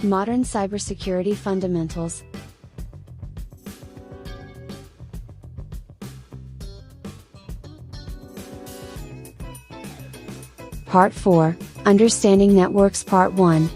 Modern cybersecurity fundamentals. Part 4, Understanding Networks Part 1.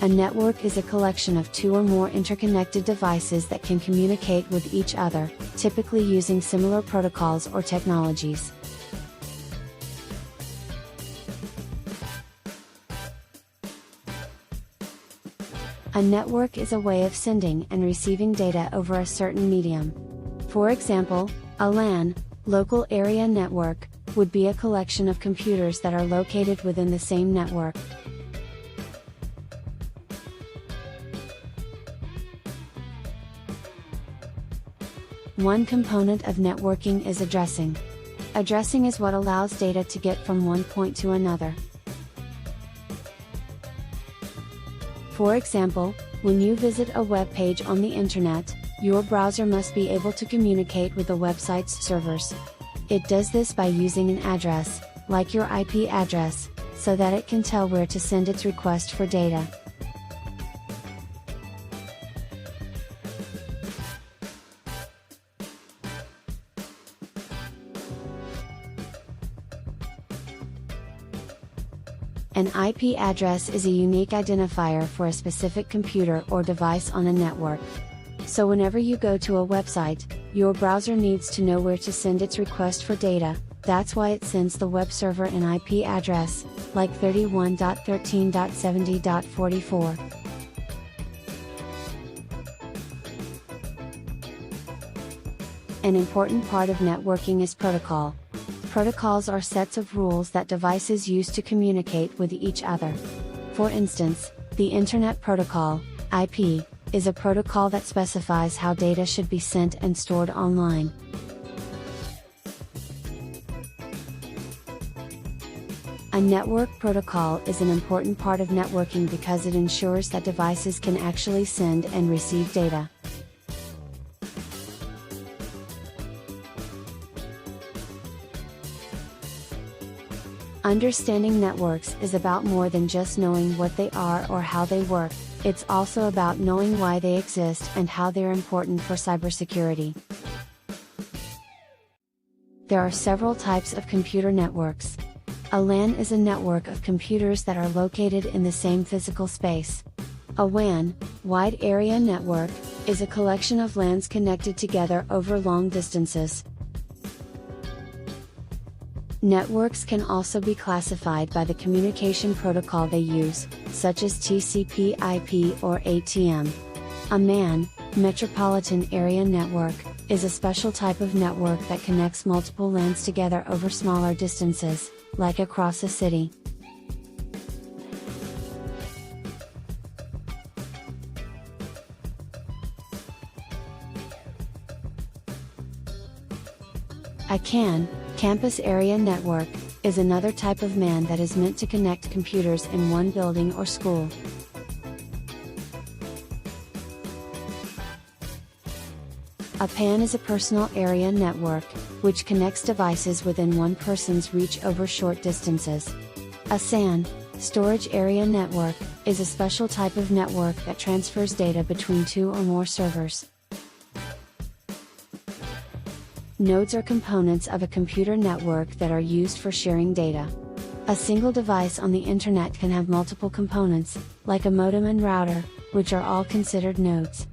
A network is a collection of two or more interconnected devices that can communicate with each other, typically using similar protocols or technologies. A network is a way of sending and receiving data over a certain medium. For example, a LAN, local area network, would be a collection of computers that are located within the same network. One component of networking is addressing. Addressing is what allows data to get from one point to another. For example, when you visit a web page on the internet, your browser must be able to communicate with the website's servers. It does this by using an address, like your IP address, so that it can tell where to send its request for data. An IP address is a unique identifier for a specific computer or device on a network. So whenever you go to a website, your browser needs to know where to send its request for data. That's why it sends the web server an IP address, like 31.13.70.44. An important part of networking is protocol. Protocols are sets of rules that devices use to communicate with each other. For instance, the Internet Protocol, IP, is a protocol that specifies how data should be sent and stored online. A network protocol is an important part of networking because it ensures that devices can actually send and receive data. Understanding networks is about more than just knowing what they are or how they work, it's also about knowing why they exist and how they're important for cybersecurity. There are several types of computer networks. A LAN is a network of computers that are located in the same physical space. A WAN, Wide Area Network, is a collection of LANs connected together over long distances. Networks can also be classified by the communication protocol they use, such as TCP/IP or ATM. A MAN, Metropolitan Area Network, is a special type of network that connects multiple LANs together over smaller distances, like across a city. A CAN, Campus Area Network, is another type of MAN that is meant to connect computers in one building or school. A PAN is a Personal Area Network, which connects devices within one person's reach over short distances. A SAN, Storage Area Network, is a special type of network that transfers data between two or more servers. Nodes are components of a computer network that are used for sharing data. A single device on the internet can have multiple components, like a modem and router, which are all considered nodes.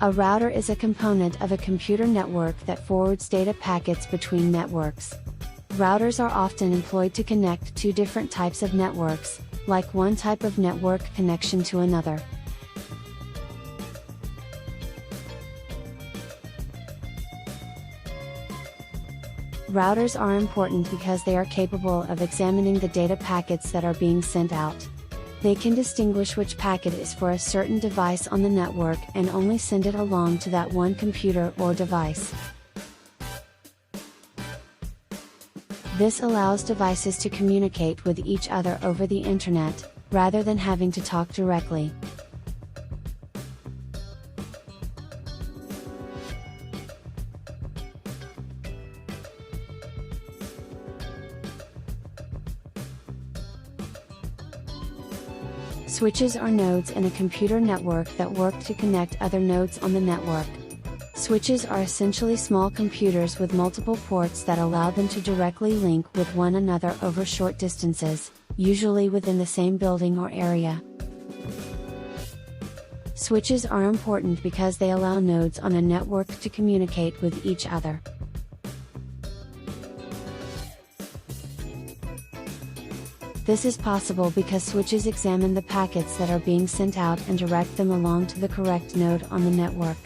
A router is a component of a computer network that forwards data packets between networks. Routers are often employed to connect two different types of networks, like one type of network connection to another. Routers are important because they are capable of examining the data packets that are being sent out. They can distinguish which packet is for a certain device on the network and only send it along to that one computer or device. This allows devices to communicate with each other over the internet, rather than having to talk directly. Switches are nodes in a computer network that work to connect other nodes on the network. Switches are essentially small computers with multiple ports that allow them to directly link with one another over short distances, usually within the same building or area. Switches are important because they allow nodes on a network to communicate with each other. This is possible because switches examine the packets that are being sent out and direct them along to the correct node on the network.